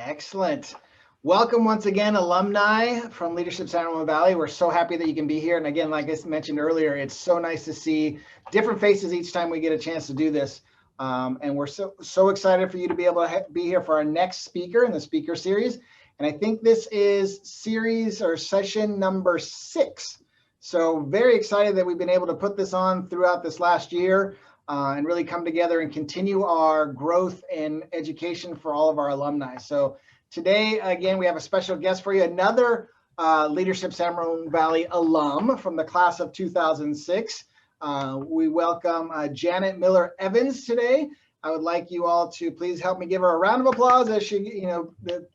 Excellent. Welcome once again, alumni from Leadership San Ramon Valley. We're so happy that you can be here. And again, like I mentioned earlier, it's so nice to see different faces each time we get a chance to do this. And we're so excited for you to be able to be here for our next speaker in the speaker series. And I think this is series or session number 6. So very excited that we've been able to put this on throughout this last year and really come together and continue our growth in education for all of our alumni. So today, again, we have a special guest for you, another Leadership San Ramon Valley alum from the class of 2006. We welcome Janet Miller Evans today. I would like you all to please help me give her a round of applause as she,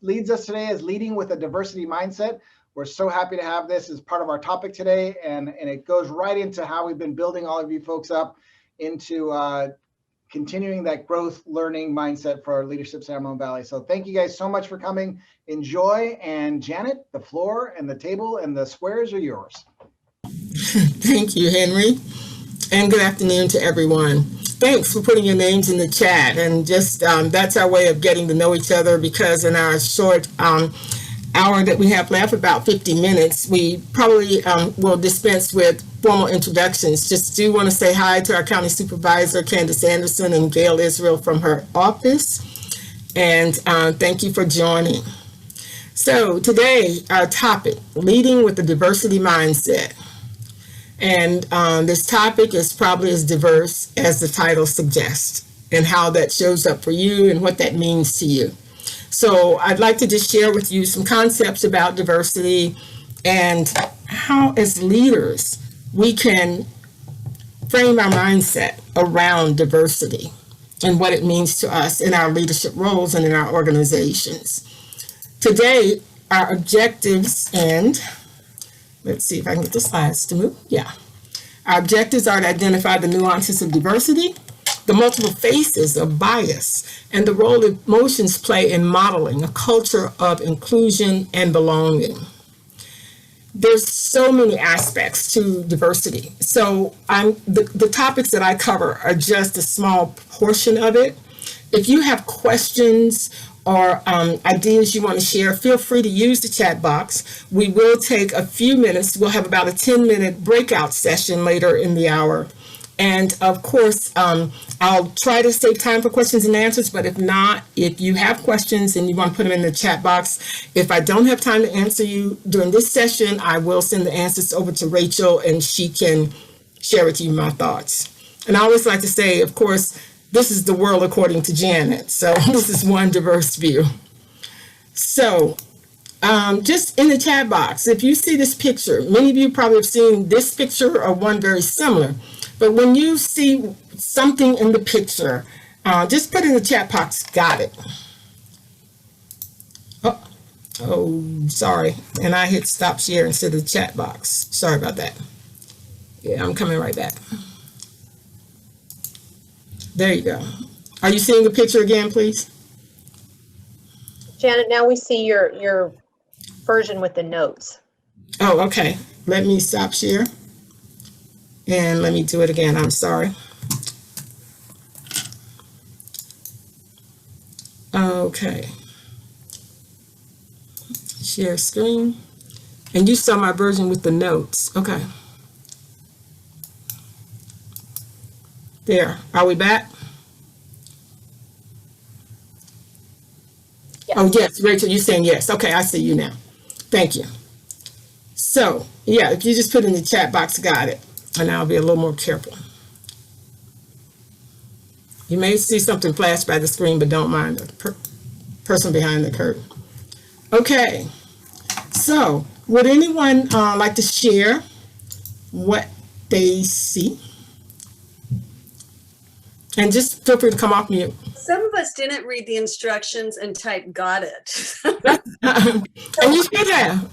leads us today as leading with a diversity mindset. We're so happy to have this as part of our topic today, and it goes right into how we've been building all of you folks up into continuing that growth learning mindset for our Leadership San Ramon Valley. So thank you guys so much for coming. Enjoy. And Janet, the floor and the table and the squares are yours. Thank you, Henry. And good afternoon to everyone. Thanks for putting your names in the chat. And just that's our way of getting to know each other, because in our short hour that we have left, about 50 minutes, we probably will dispense with formal introductions. Just do want to say hi to our county supervisor, Candace Anderson, and Gail Israel from her office. And thank you for joining. So today, our topic, leading with a diversity mindset. And this topic is probably as diverse as the title suggests, and how that shows up for you and what that means to you. So I'd like to just share with you some concepts about diversity and how, as leaders, we can frame our mindset around diversity and what it means to us in our leadership roles and in our organizations. Today, our objectives, and let's see if I can get the slides to move. Yeah. Our objectives are to identify the nuances of diversity, the multiple faces of bias, and the role emotions play in modeling a culture of inclusion and belonging. There's so many aspects to diversity. So the topics that I cover are just a small portion of it. If you have questions or ideas you want to share, feel free to use the chat box. We will take a few minutes. We'll have about a 10-minute breakout session later in the hour. And of course, I'll try to save time for questions and answers, but if not, if you have questions and you want to put them in the chat box, if I don't have time to answer you during this session, I will send the answers over to Rachel and she can share with you my thoughts. And I always like to say, of course, this is the world according to Janet. So this is one diverse view. So just in the chat box, if you see this picture, many of you probably have seen this picture or one very similar. But when you see something in the picture, just put in the chat box, got it. Oh, sorry. And I hit stop share instead of the chat box. Sorry about that. Yeah, I'm coming right back. There you go. Are you seeing the picture again, please? Janet, now we see your version with the notes. Oh, okay. Let me stop share. And let me do it again. I'm sorry. Okay. Share screen. And you saw my version with the notes. Okay. There. Are we back? Yes. Oh, yes. Rachel, you're saying yes. Okay, I see you now. Thank you. So, yeah, if you just put in the chat box, got it. And I'll be a little more careful. You may see something flash by the screen, but don't mind the person behind the curtain. Okay, so would anyone like to share what they see? And just feel free to come off mute. Some of us didn't read the instructions and type "got it." And you should have.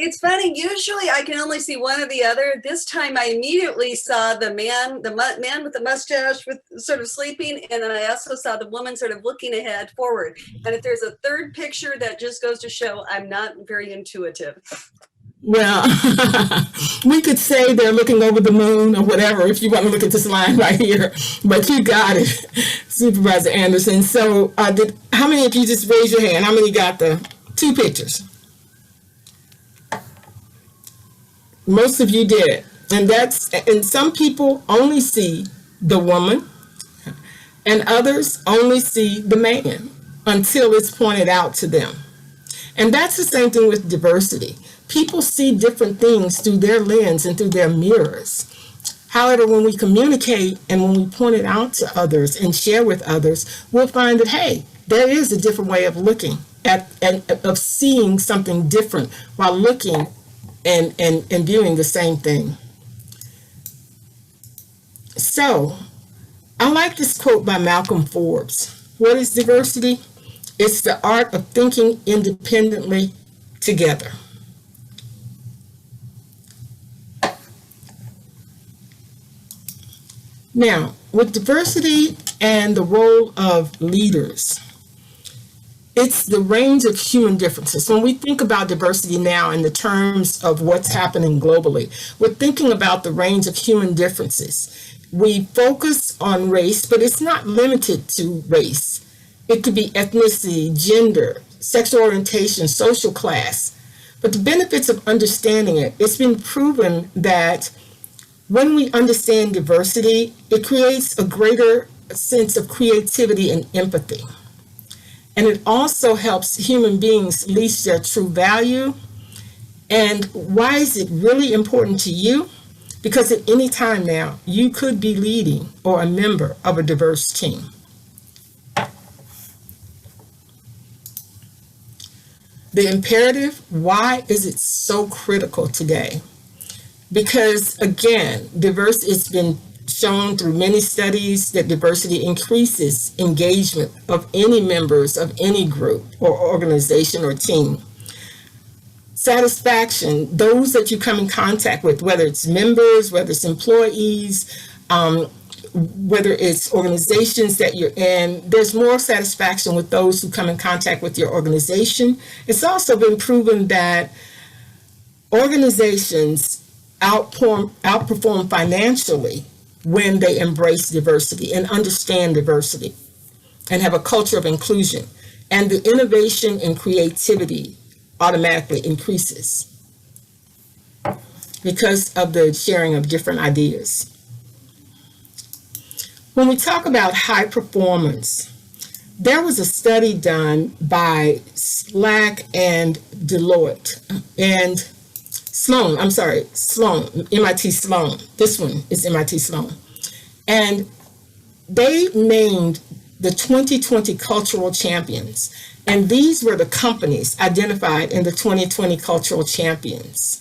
It's funny. Usually, I can only see one or the other. This time, I immediately saw the man with the mustache, with sort of sleeping, and then I also saw the woman sort of looking ahead forward. And if there's a third picture, that just goes to show I'm not very intuitive. Well, we could say they're looking over the moon or whatever if you want to look at this line right here, but you got it, Supervisor Anderson. So how many of you just raise your hand? How many got the 2 pictures? Most of you did. And some people only see the woman and others only see the man until it's pointed out to them. And that's the same thing with diversity. People see different things through their lens and through their mirrors. However, when we communicate and when we point it out to others and share with others, we'll find that, hey, there is a different way of looking at and of seeing something different while looking and viewing the same thing. So, I like this quote by Malcolm Forbes. What is diversity? It's the art of thinking independently together. Now, with diversity and the role of leaders, it's the range of human differences. When we think about diversity now in the terms of what's happening globally, we're thinking about the range of human differences. We focus on race, but it's not limited to race. It could be ethnicity, gender, sexual orientation, social class. But the benefits of understanding it, it's been proven that when we understand diversity, it creates a greater sense of creativity and empathy. And it also helps human beings reach their true value. And why is it really important to you? Because at any time now, you could be leading or a member of a diverse team. The imperative, why is it so critical today? Because again, it's been shown through many studies that diversity increases engagement of any members of any group or organization or team. Satisfaction, those that you come in contact with, whether it's members, whether it's employees, whether it's organizations that you're in, there's more satisfaction with those who come in contact with your organization. It's also been proven that organizations outperform financially when they embrace diversity and understand diversity and have a culture of inclusion. And the innovation and creativity automatically increases because of the sharing of different ideas. When we talk about high performance, there was a study done by Slack and Deloitte and Sloan, MIT Sloan. This one is MIT Sloan. And they named the 2020 cultural champions. And these were the companies identified in the 2020 cultural champions.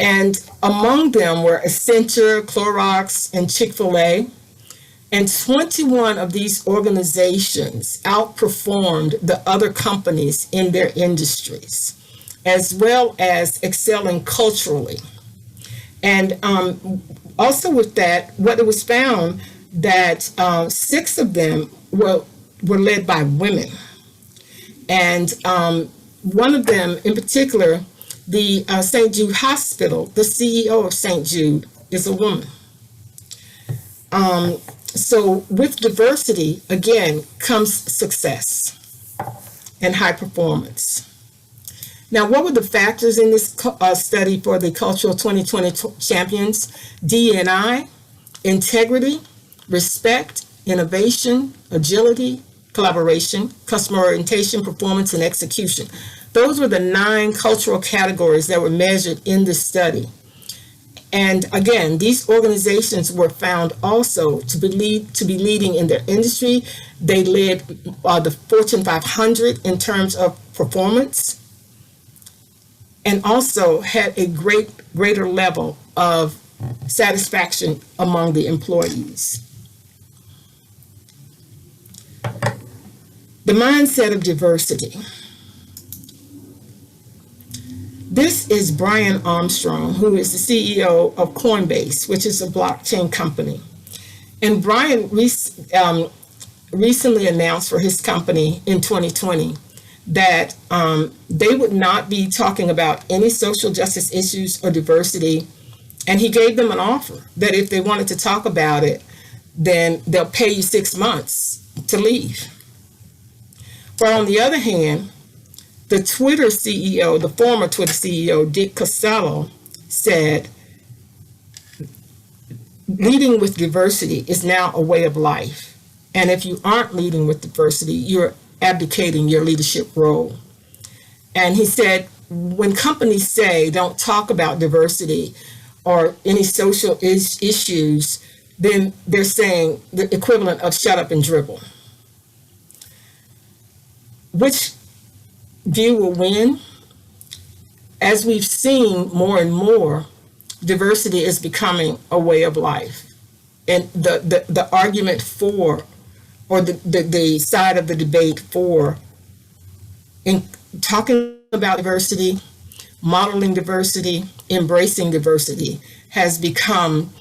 And among them were Accenture, Clorox, and Chick-fil-A. And 21 of these organizations outperformed the other companies in their industries, as well as excelling culturally. And also with that, what it was found that 6 of them were led by women. And one of them in particular, the St. Jude Hospital, the CEO of St. Jude is a woman. So with diversity, again, comes success and high performance. Now, what were the factors in this study for the Cultural 2020 Champions? D&I, integrity, respect, innovation, agility, collaboration, customer orientation, performance, and execution. Those were the 9 cultural categories that were measured in this study. And again, these organizations were found also to be leading in their industry. They led the Fortune 500 in terms of performance, and also had a greater level of satisfaction among the employees. The mindset of diversity. This is Brian Armstrong, who is the CEO of Coinbase, which is a blockchain company. And Brian recently announced for his company in 2020 that they would not be talking about any social justice issues or diversity. And he gave them an offer that if they wanted to talk about it, then they'll pay you 6 months to leave. But on the other hand, the Twitter CEO, the former Twitter CEO, Dick Costolo, said, leading with diversity is now a way of life. And if you aren't leading with diversity, you're abdicating your leadership role. And he said, when companies say don't talk about diversity or any social issues, then they're saying the equivalent of shut up and dribble. Which view will win? As we've seen more and more, diversity is becoming a way of life. And the argument for, or the side of the debate for in talking about diversity, modeling diversity, embracing diversity has become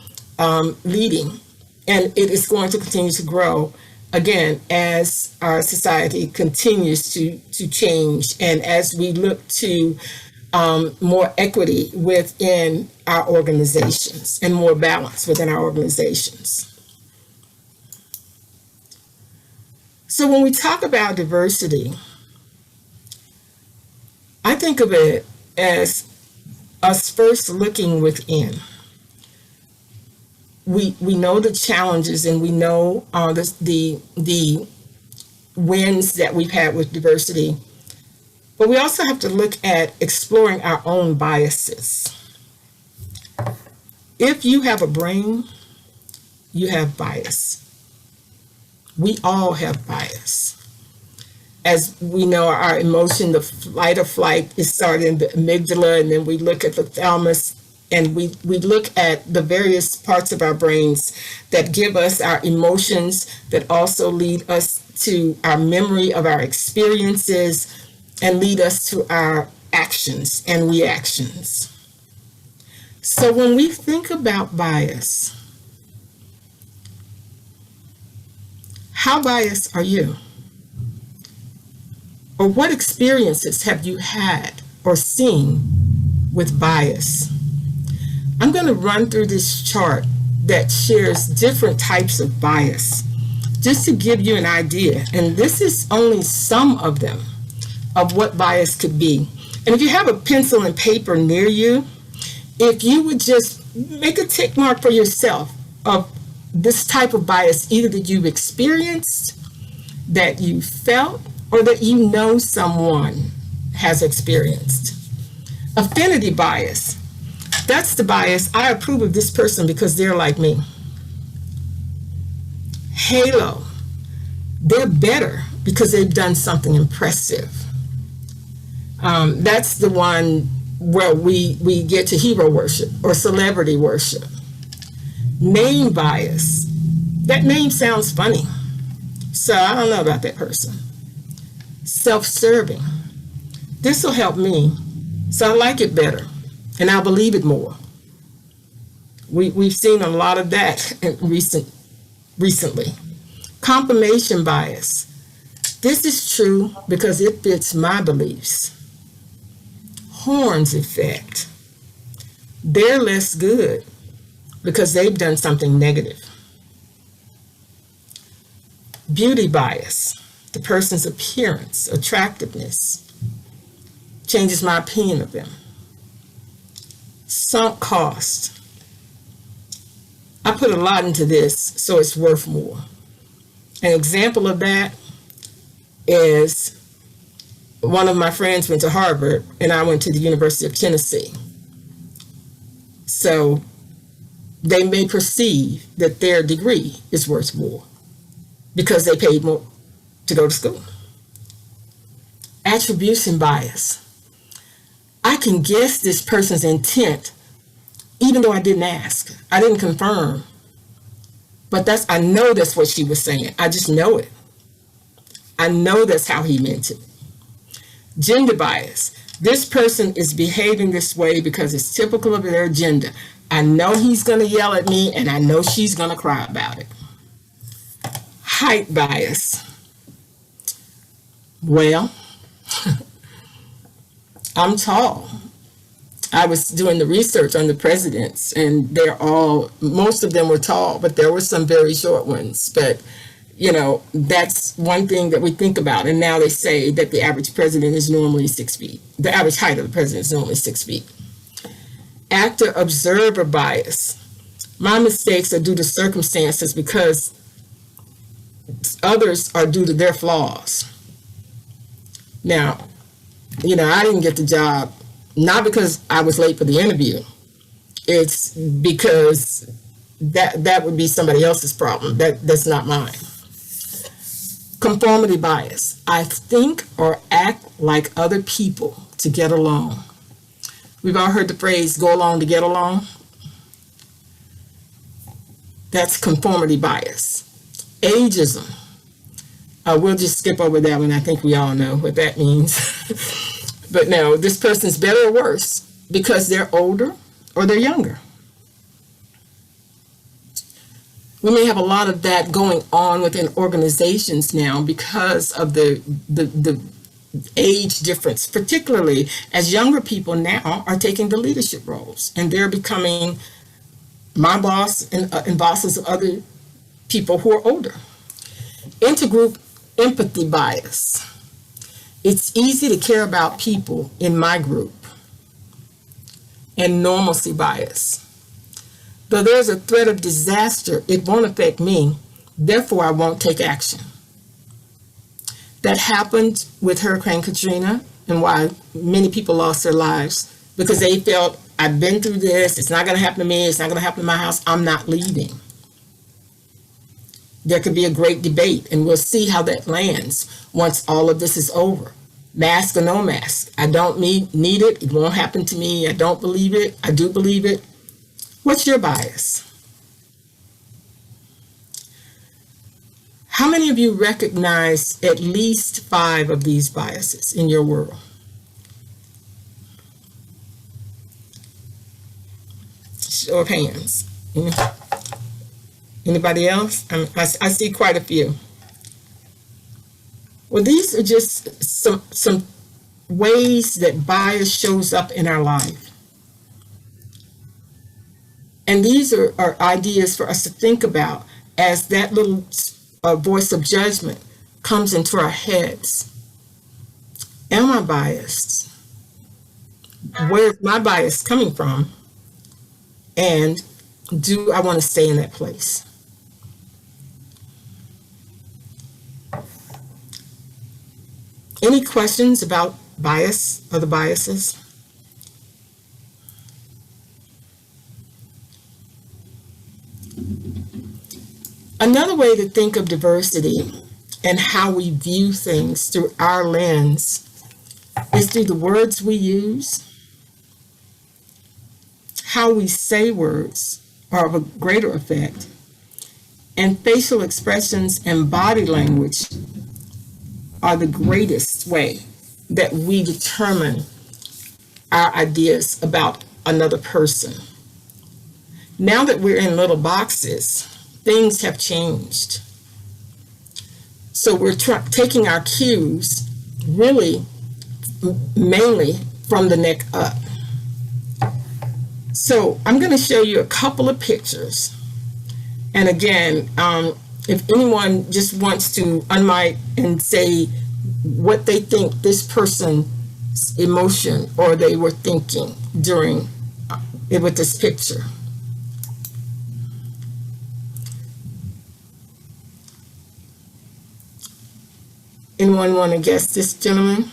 leading. And it is going to continue to grow, again, as our society continues to change and as we look to more equity within our organizations and more balance within our organizations. So when we talk about diversity, I think of it as us first looking within. We know the challenges and we know the wins that we've had with diversity, but we also have to look at exploring our own biases. If you have a brain, you have bias. We all have bias. As we know, our emotion, the fight or flight, is started in the amygdala, and then we look at the thalamus, and we look at the various parts of our brains that give us our emotions, that also lead us to our memory of our experiences, and lead us to our actions and reactions. So when we think about bias, how biased are you? Or what experiences have you had or seen with bias? I'm going to run through this chart that shares different types of bias, just to give you an idea. And this is only some of them, of what bias could be. And if you have a pencil and paper near you, if you would just make a tick mark for yourself of this type of bias, either that you've experienced, that you felt, or that you know someone has experienced. Affinity bias. That's the bias. I approve of this person because they're like me. Halo. They're better because they've done something impressive. That's the one where we get to hero worship or celebrity worship. Name bias. That name sounds funny, so I don't know about that person. Self-serving. This will help me, so I like it better, and I'll believe it more. We've seen a lot of that recently. Confirmation bias. This is true because it fits my beliefs. Horns effect. They're less good because they've done something negative. Beauty bias. The person's appearance, attractiveness, changes my opinion of them. Sunk cost. I put a lot into this, so it's worth more. An example of that is one of my friends went to Harvard and I went to the University of Tennessee. So they may perceive that their degree is worth more because they paid more to go to school. Attribution bias. I can guess this person's intent even though I didn't ask. I didn't confirm. But I know that's what she was saying. I just know it. I know that's how he meant it. Gender bias. This person is behaving this way because it's typical of their gender. I know he's going to yell at me and I know she's going to cry about it. Height bias. Well, I'm tall. I was doing the research on the presidents, and most of them were tall, but there were some very short ones. But, that's one thing that we think about. And now they say that the average president is normally 6 feet. The average height of the president is normally 6 feet. Actor-observer bias. My mistakes are due to circumstances because others are due to their flaws. Now, I didn't get the job, not because I was late for the interview. It's because that would be somebody else's problem. That's not mine. Conformity bias. I think or act like other people to get along. We've all heard the phrase, go along to get along. That's conformity bias. Ageism. We'll just skip over that one. I think we all know what that means. But no, this person's better or worse because they're older or they're younger. We may have a lot of that going on within organizations now because of the age difference, particularly as younger people now are taking the leadership roles and they're becoming my boss and bosses of other people who are older. Intergroup empathy bias. It's easy to care about people in my group. And normalcy bias. Though there's a threat of disaster, it won't affect me, therefore I won't take action. That happened with Hurricane Katrina and why many people lost their lives because they felt, I've been through this, it's not going to happen to me, it's not going to happen to my house, I'm not leaving. There could be a great debate, and we'll see how that lands once all of this is over. Mask or no mask. I don't need it. It won't happen to me. I don't believe it. I do believe it. What's your bias? How many of you recognize at least 5 of these biases in your world? Show of hands. Anybody else? I see quite a few. Well, these are just some ways that bias shows up in our life. And these are ideas for us to think about as that little voice of judgment comes into our heads. Am I biased? Where's my bias coming from? And do I want to stay in that place? Any questions about bias or the biases? Another way to think of diversity and how we view things through our lens is through the words we use. How we say words are of a greater effect, and facial expressions and body language are the greatest way that we determine our ideas about another person. Now that we're in little boxes, things have changed. So we're taking our cues really mainly from the neck up. So I'm going to show you a couple of pictures. And again, if anyone just wants to unmic and say what they think this person's emotion or they were thinking during with this picture. Anyone want to guess this gentleman?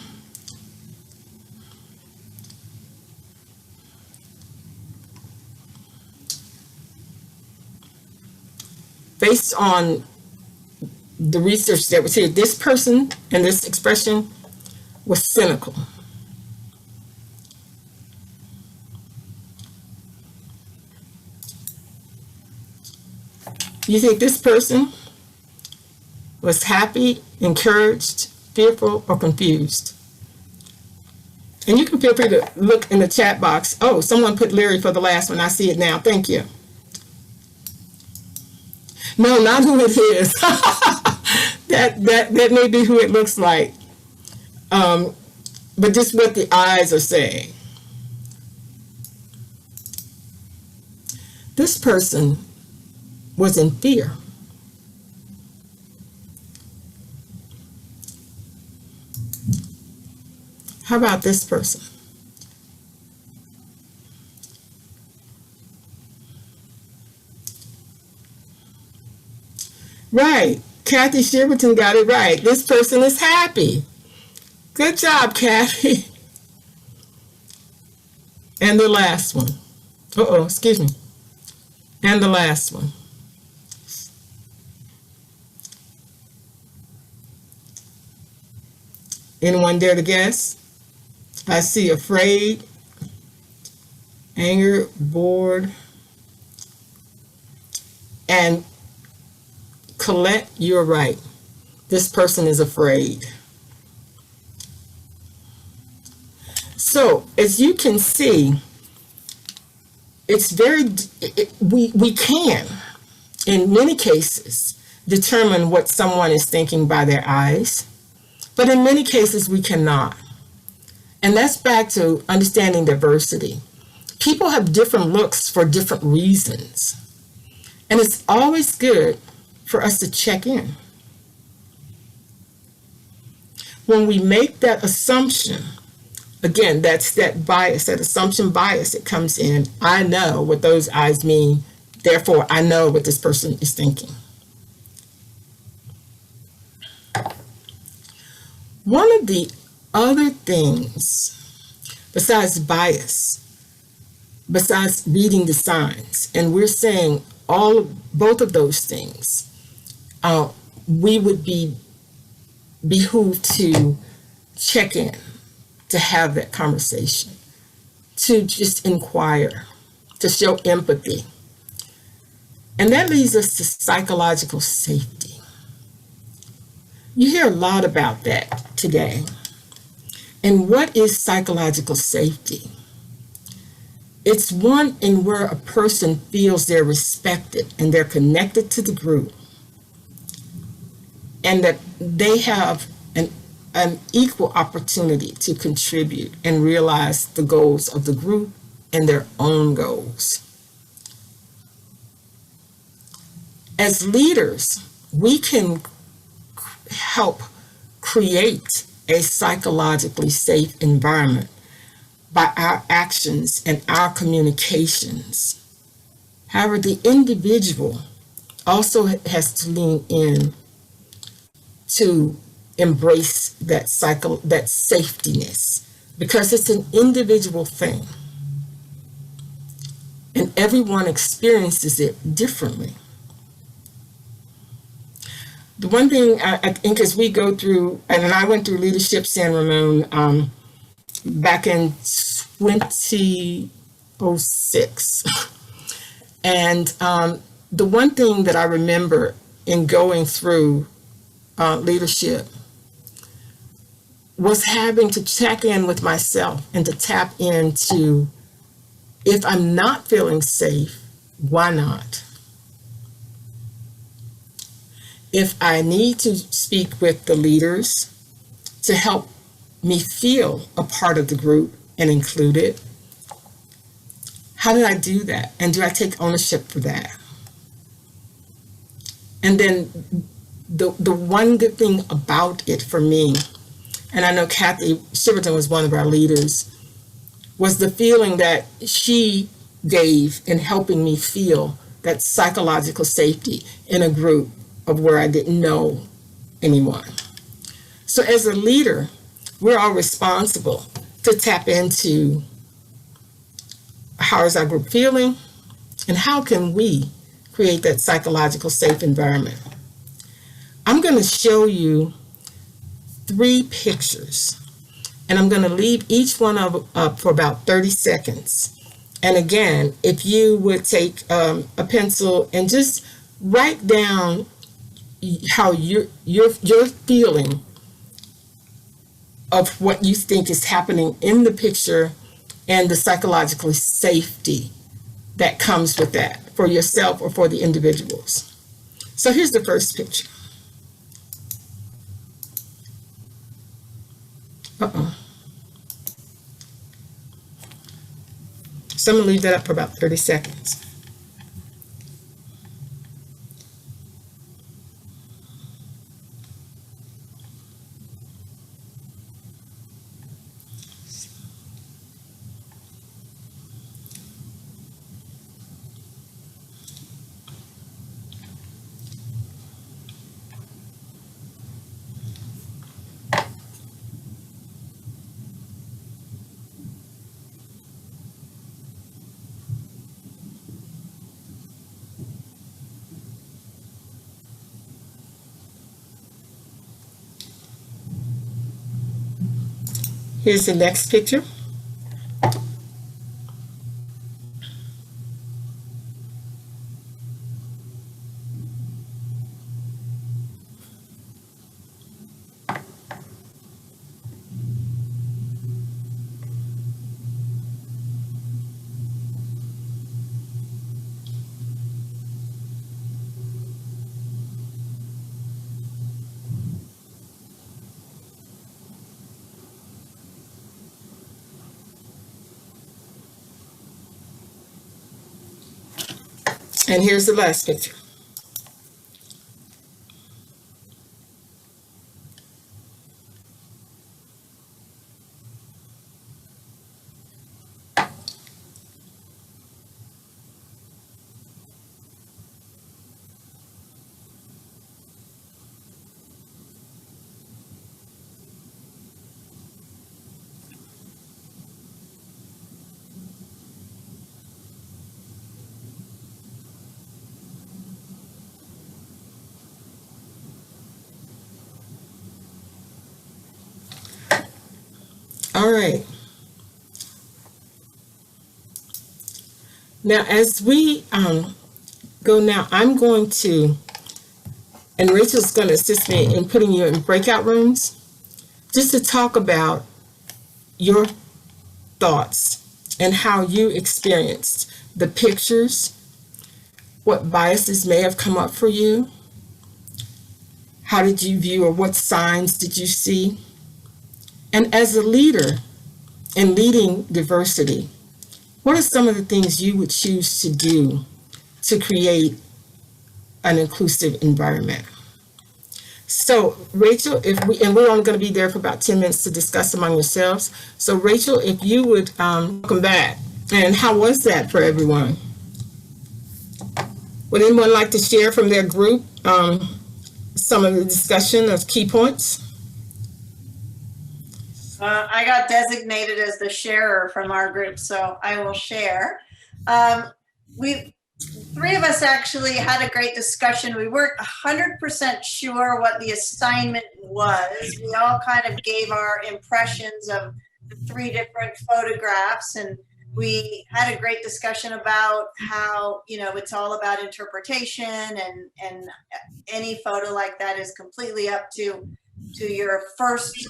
Based on the research that was here, this person and this expression was cynical. You think this person was happy, encouraged, fearful, or confused? And you can feel free to look in the chat box. Oh, someone put Larry for the last one. I see it now. Thank you. No, not who it is. that may be who it looks like. but just what the eyes are saying. This person was in fear. How about this person? Right. Kathy Shiverton got it right. This person is happy. Good job, Kathy. And the last one. Excuse me. And the last one. Anyone dare to guess? I see afraid, anger, bored, and Colette, you're right. This person is afraid. So, as you can see, it's we can, in many cases, determine what someone is thinking by their eyes, but in many cases we cannot. And that's back to understanding diversity. People have different looks for different reasons. And it's always good for us to check in. When we make that assumption, again, that's that bias, that assumption bias that comes in. I know what those eyes mean, therefore I know what this person is thinking. One of the other things, besides bias, besides reading the signs, and we're saying both of those things, we would be behooved to check in, to have that conversation, to just inquire, to show empathy. And that leads us to psychological safety. You hear a lot about that today. And what is psychological safety? It's one in where a person feels they're respected and they're connected to the group, and that they have an equal opportunity to contribute and realize the goals of the group and their own goals. As leaders, we can help create a psychologically safe environment by our actions and our communications. However, the individual also has to lean in to embrace that safetiness, because it's an individual thing and everyone experiences it differently. The one thing I think as we go through, and I went through Leadership San Ramon back in 2006, and the one thing that I remember in going through leadership was having to check in with myself and to tap into, if I'm not feeling safe, why not? If I need to speak with the leaders to help me feel a part of the group and included, how did I do that? And do I take ownership for that? And then the one good thing about it for me, and I know Kathy Shiverton was one of our leaders, was the feeling that she gave in helping me feel that psychological safety in a group of where I didn't know anyone. So as a leader, we're all responsible to tap into how is our group feeling and how can we create that psychological safe environment. I'm going to show you 3 pictures, and I'm going to leave each one up for about 30 seconds. And again, if you would take a pencil and just write down how you're feeling of what you think is happening in the picture and the psychological safety that comes with that for yourself or for the individuals. So here's the first picture. So I'm gonna leave that up for about 30 seconds. Here's the next picture. And here's the last picture. All right. Now, as we go now, I'm going to, and Rachel's going to assist me in putting you in breakout rooms, just to talk about your thoughts and how you experienced the pictures, what biases may have come up for you, how did you view, or what signs did you see? And as a leader in leading diversity, what are some of the things you would choose to do to create an inclusive environment? So Rachel, and we're only going to be there for about 10 minutes to discuss among yourselves. So Rachel, if you would welcome back. And how was that for everyone? Would anyone like to share from their group some of the discussion of key points? I got designated as the sharer from our group, so I will share. Three of us actually had a great discussion. We weren't 100% sure what the assignment was. We all kind of gave our impressions of the three different photographs, and we had a great discussion about how, you know, it's all about interpretation, and any photo like that is completely up to your first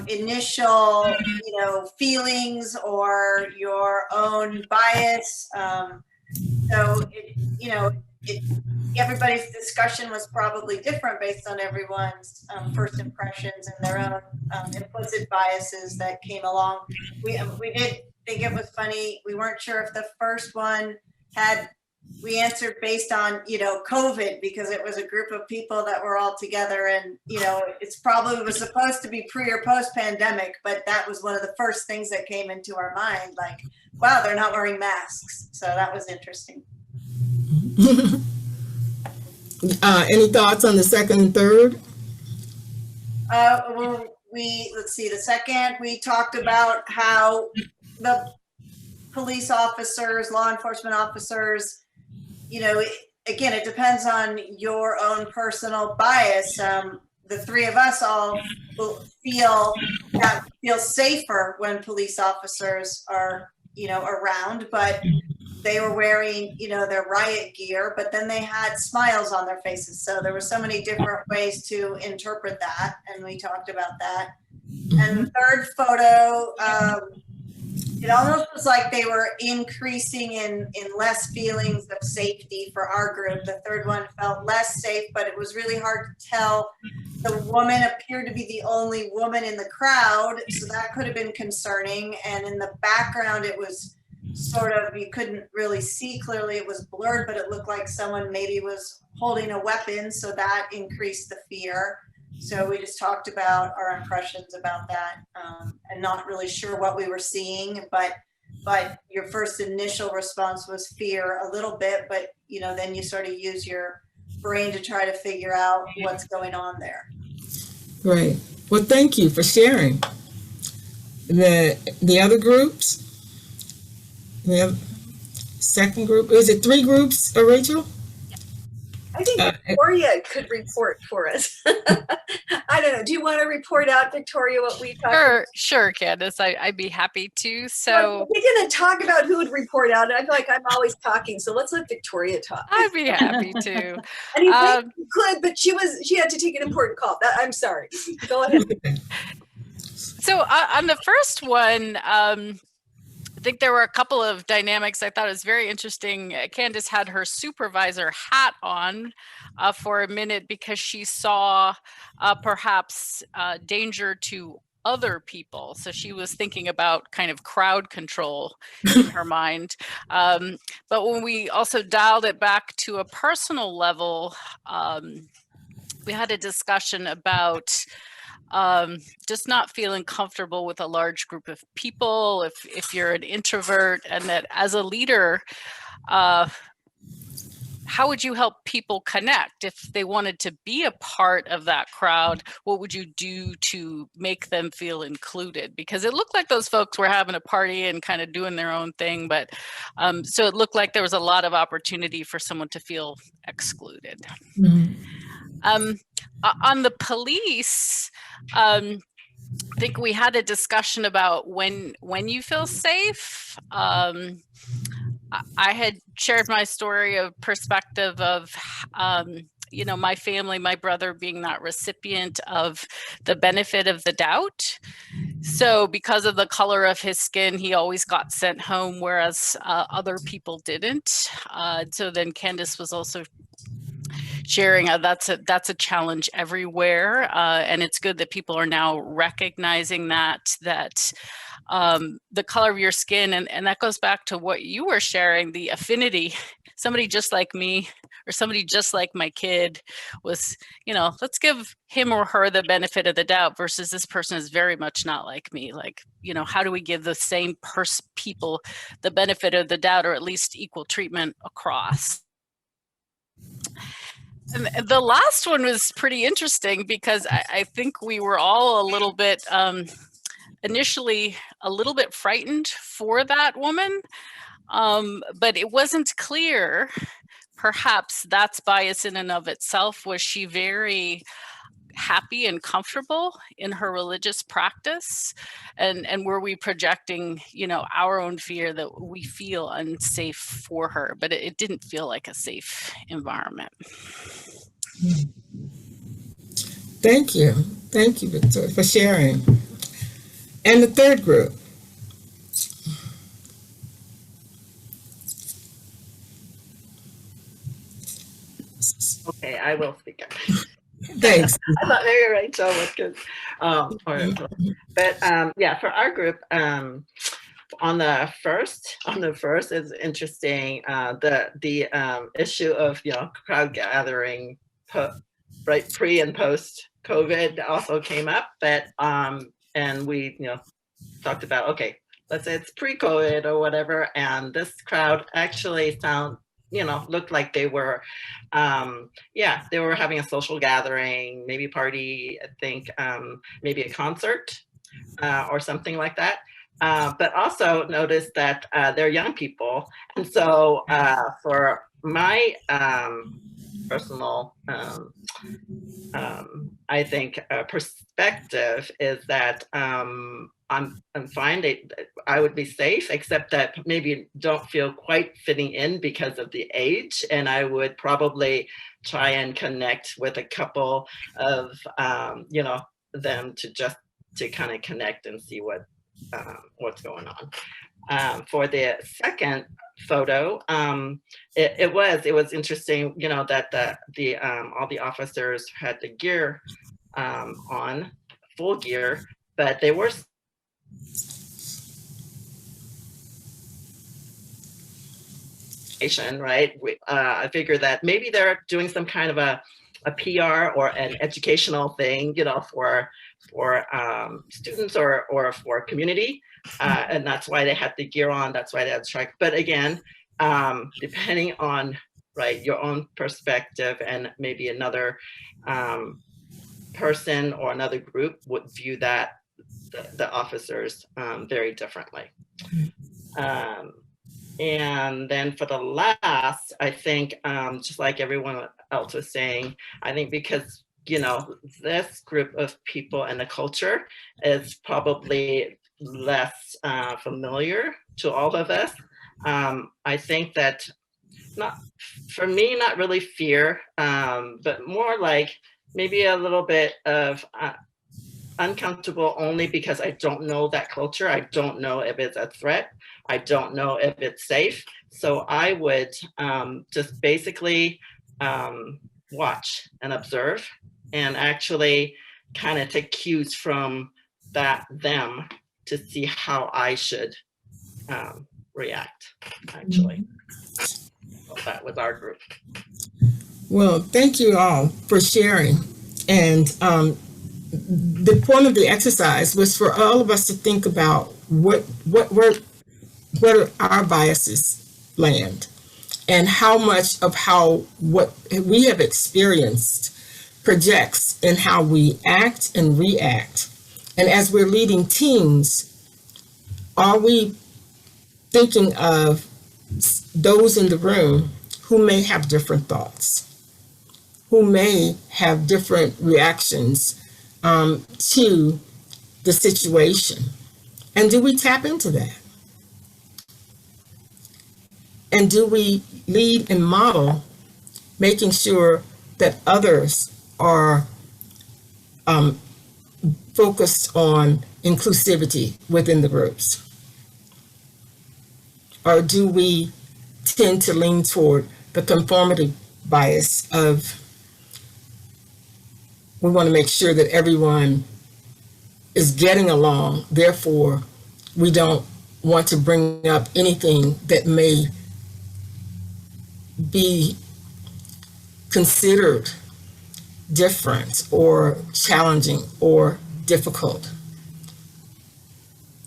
initial, you know, feelings or your own bias. So, everybody's discussion was probably different based on everyone's first impressions and their own implicit biases that came along. We did think it was funny. We weren't sure if the first one we answered based on, you know, COVID, because it was a group of people that were all together, and, you know, it's probably was supposed to be pre or post pandemic, but that was one of the first things that came into our mind, like, wow, they're not wearing masks. So that was interesting. Any thoughts on the second and third? Well, let's see, the second, we talked about how the police officers, law enforcement officers, you know, again, it depends on your own personal bias. The three of us all feel safer when police officers are, you know, around, but they were wearing, you know, their riot gear, but then they had smiles on their faces. So there were so many different ways to interpret that, and we talked about that. And the third photo, it almost was like they were increasing in less feelings of safety for our group. The third one felt less safe, but it was really hard to tell. The woman appeared to be the only woman in the crowd, so that could have been concerning. And in the background, it was sort of, you couldn't really see clearly, it was blurred, but it looked like someone maybe was holding a weapon, so that increased the fear. So we just talked about our impressions about that, and not really sure what we were seeing, but your first initial response was fear a little bit, but then you sort of use your brain to try to figure out what's going on there. Right. Well, thank you for sharing. The other groups, the second group, is it 3 groups, Rachel? I think Victoria could report for us. I don't know. Do you want to report out, Victoria, what we talked about? Sure, Candace. I'd be happy to. Well, So we didn't talk about who would report out. I feel like I'm always talking, so let's let Victoria talk. I'd be happy to. And you think you could, but she had to take an important call. I'm sorry. Go ahead. So on the first one, I think there were a couple of dynamics I thought was very interesting. Candace had her supervisor hat on for a minute because she saw perhaps danger to other people. So she was thinking about kind of crowd control in her mind. But when we also dialed it back to a personal level, we had a discussion about just not feeling comfortable with a large group of people if you're an introvert, and that as a leader, how would you help people connect if they wanted to be a part of that crowd? What would you do to make them feel included? Because it looked like those folks were having a party and kind of doing their own thing, but so it looked like there was a lot of opportunity for someone to feel excluded. Mm-hmm. On the police, I think we had a discussion about when you feel safe. I had shared my story of perspective of, my family, my brother being that recipient of the benefit of the doubt. So because of the color of his skin, he always got sent home, whereas other people didn't. So then Candace was also sharing that's a challenge everywhere, and it's good that people are now recognizing that the color of your skin, and that goes back to what you were sharing, the affinity. Somebody just like me or somebody just like my kid was, let's give him or her the benefit of the doubt versus this person is very much not like me. Like, how do we give the same people the benefit of the doubt, or at least equal treatment across? And the last one was pretty interesting because I think we were all a little bit, initially a little bit frightened for that woman, but it wasn't clear. Perhaps that's bias in and of itself. Was she very happy and comfortable in her religious practice? And were we projecting, our own fear that we feel unsafe for her? But it didn't feel like a safe environment. Thank you, Victoria, for sharing. And the third group. Okay, I will speak up. Thanks. I thought maybe Rachel was good. But for our group, on the first, it's interesting. The issue of crowd gathering, right, pre and post COVID also came up. But and we talked about, okay, let's say it's pre-COVID or whatever, and this crowd actually looked like they were, they were having a social gathering, maybe a party, I think, maybe a concert or something like that. But also noticed that they're young people. And so for my personal, I think, perspective is that I'm fine. I would be safe, except that maybe don't feel quite fitting in because of the age. And I would probably try and connect with a couple of, them to kind of connect and see what's going on. For the second photo, it was interesting, that the all the officers had the gear on, full gear, but they were education, right? I figure that maybe they're doing some kind of a PR or an educational thing, you know, for students or for community, and that's why they had the gear on. That's why they had the strike. But again, depending on your own perspective, and maybe another person or another group would view that the officers very differently. And then for the last, I think, just like everyone else was saying, I think because, you know, this group of people and the culture is probably less familiar to all of us. I think that for me, not really fear, but more like maybe a little bit of uncomfortable, only because I don't know that culture. I don't know if it's a threat. I don't know if it's safe. So I would just basically watch and observe, and actually kind of take cues from them to see how I should react, actually. So that was our group. Well, thank you all for sharing. And the point of the exercise was for all of us to think about where our biases land, and how much of what we have experienced projects in how we act and react. And as we're leading teams, are we thinking of those in the room who may have different thoughts, who may have different reactions to the situation? And do we tap into that? And do we lead and model, making sure that others are focused on inclusivity within the groups? Or do we tend to lean toward the conformity bias of, we want to make sure that everyone is getting along, therefore we don't want to bring up anything that may be considered different or challenging or difficult?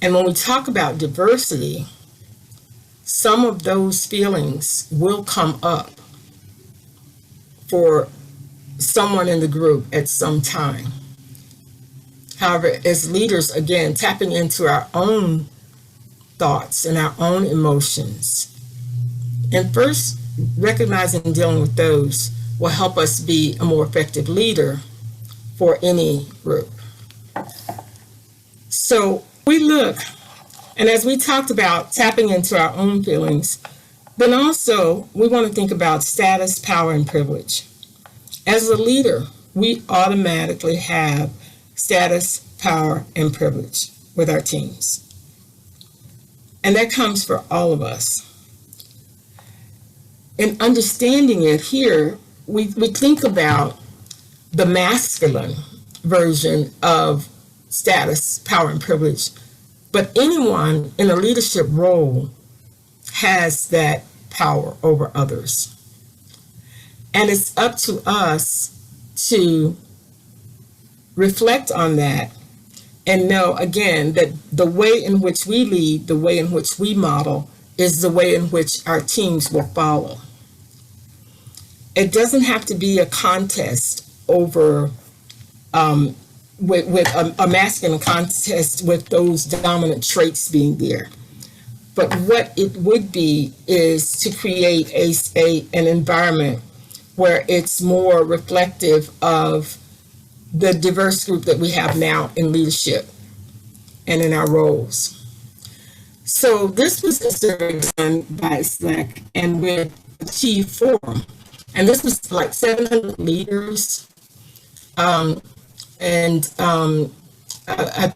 And when we talk about diversity, some of those feelings will come up for someone in the group at some time. However, as leaders, again, tapping into our own thoughts and our own emotions, and first recognizing and dealing with those, will help us be a more effective leader for any group. So we look, and as we talked about tapping into our own feelings, then also we want to think about status, power, and privilege. As a leader, we automatically have status, power, and privilege with our teams. And that comes for all of us. In understanding it here, we think about the masculine version of status, power, and privilege. But anyone in a leadership role has that power over others. And it's up to us to reflect on that and know, again, that the way in which we lead, the way in which we model, is the way in which our teams will follow. It doesn't have to be a contest over with a masculine contest with those dominant traits being there. But what it would be is to create an environment where it's more reflective of the diverse group that we have now in leadership and in our roles. So this was a survey done by SLEC and with Achieve Forum. And this was like 700 leaders. I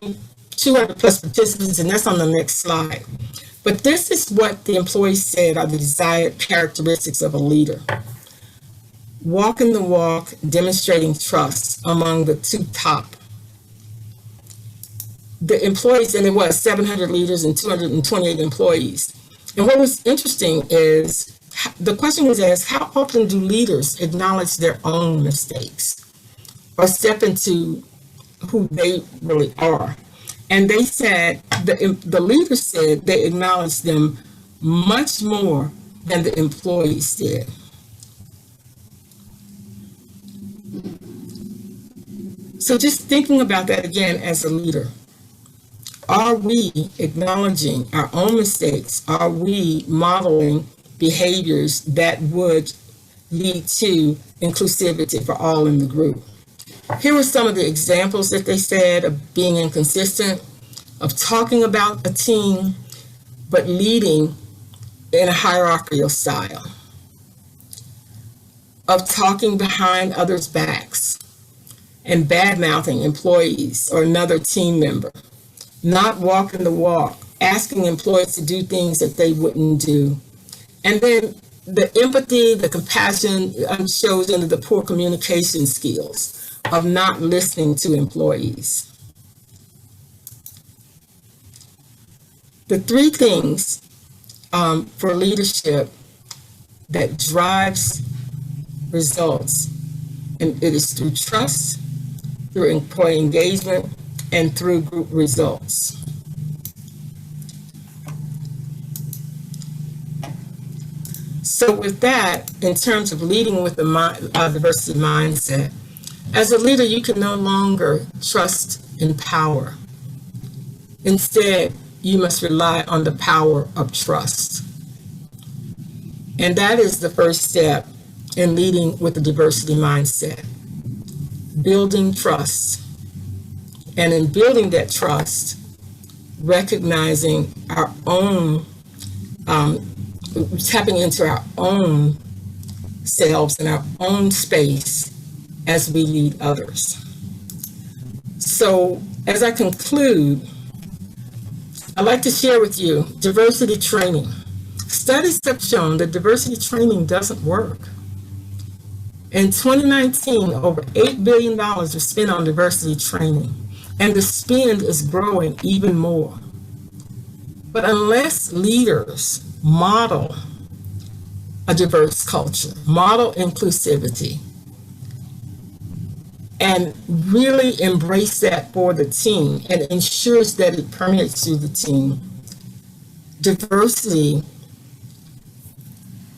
think 200 plus participants, and that's on the next slide. But this is what the employees said are the desired characteristics of a leader. Walking the walk, demonstrating trust among the two top. The employees, and it was 700 leaders and 228 employees. And what was interesting is the question was asked, how often do leaders acknowledge their own mistakes or step into who they really are? And they said, the leaders said they acknowledged them much more than the employees did. So just thinking about that again as a leader, are we acknowledging our own mistakes? Are we modeling behaviors that would lead to inclusivity for all in the group? Here were some of the examples that they said of being inconsistent, of talking about a team, but leading in a hierarchical style, of talking behind others' backs and bad-mouthing employees or another team member, not walking the walk, asking employees to do things that they wouldn't do. And then the empathy, the compassion shows into the poor communication skills of not listening to employees. The three things for leadership that drives results, and it is through trust, through employee engagement, and through group results. So with that, in terms of leading with the diversity mindset, as a leader, you can no longer trust in power. Instead, you must rely on the power of trust. And that is the first step in leading with a diversity mindset, building trust. And in building that trust, recognizing our own, tapping into our own selves and our own space as we lead others. So as I conclude, I'd like to share with you diversity training. Studies have shown that diversity training doesn't work. In 2019, over $8 billion was spent on diversity training, and the spend is growing even more. But unless leaders model a diverse culture, model inclusivity, and really embrace that for the team and ensures that it permeates through the team, diversity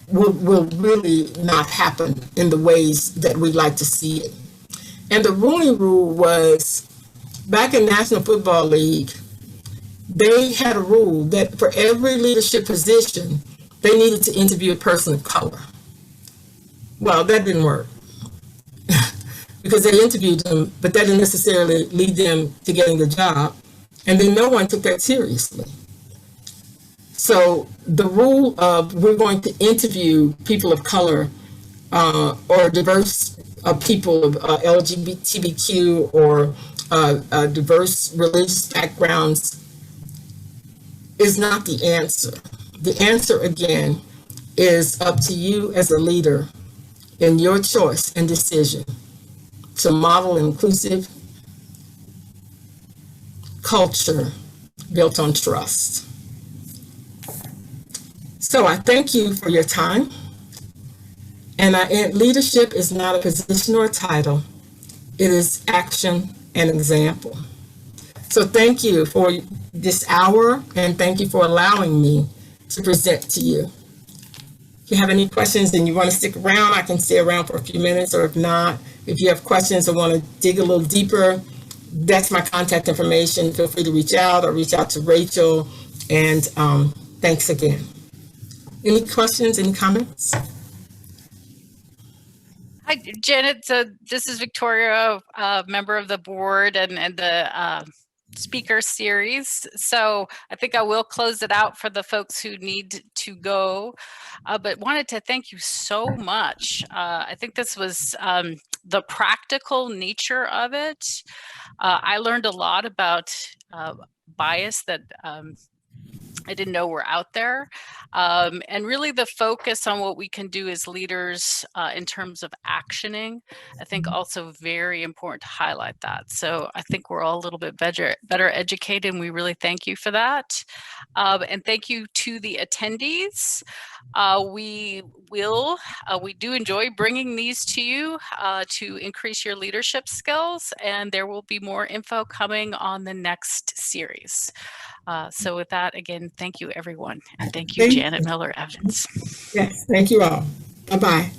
will really not happen in the ways that we'd like to see it. And the Rooney Rule was, back in National Football League, they had a rule that for every leadership position, they needed to interview a person of color. Well, that didn't work because they interviewed them, but that didn't necessarily lead them to getting the job. And then no one took that seriously. So the rule of we're going to interview people of color or diverse people of LGBTQ or diverse religious backgrounds is not the answer. The answer, again, is up to you as a leader in your choice and decision to model inclusive culture built on trust. So I thank you for your time. And leadership is not a position or a title. It is action and example. So thank you for this hour, and thank you for allowing me to present to you. If you have any questions and you want to stick around, I can stay around for a few minutes, or if not, if you have questions or want to dig a little deeper, that's my contact information. Feel free to reach out or reach out to Rachel, and thanks again. Any questions, any comments? Hi, Janet. So this is Victoria, a member of the board and the speaker series. So I think I will close it out for the folks who need to go, but wanted to thank you so much. I think this was the practical nature of it. I learned a lot about bias that I didn't know were out there. And really the focus on what we can do as leaders in terms of actioning, I think also very important to highlight that. So I think we're all a little bit better educated, and we really thank you for that. And thank you to the attendees. We do enjoy bringing these to you to increase your leadership skills, and there will be more info coming on the next series. So with that, again, thank you, everyone. And thank you, Janet Miller Evans. Yes, thank you all. Bye-bye.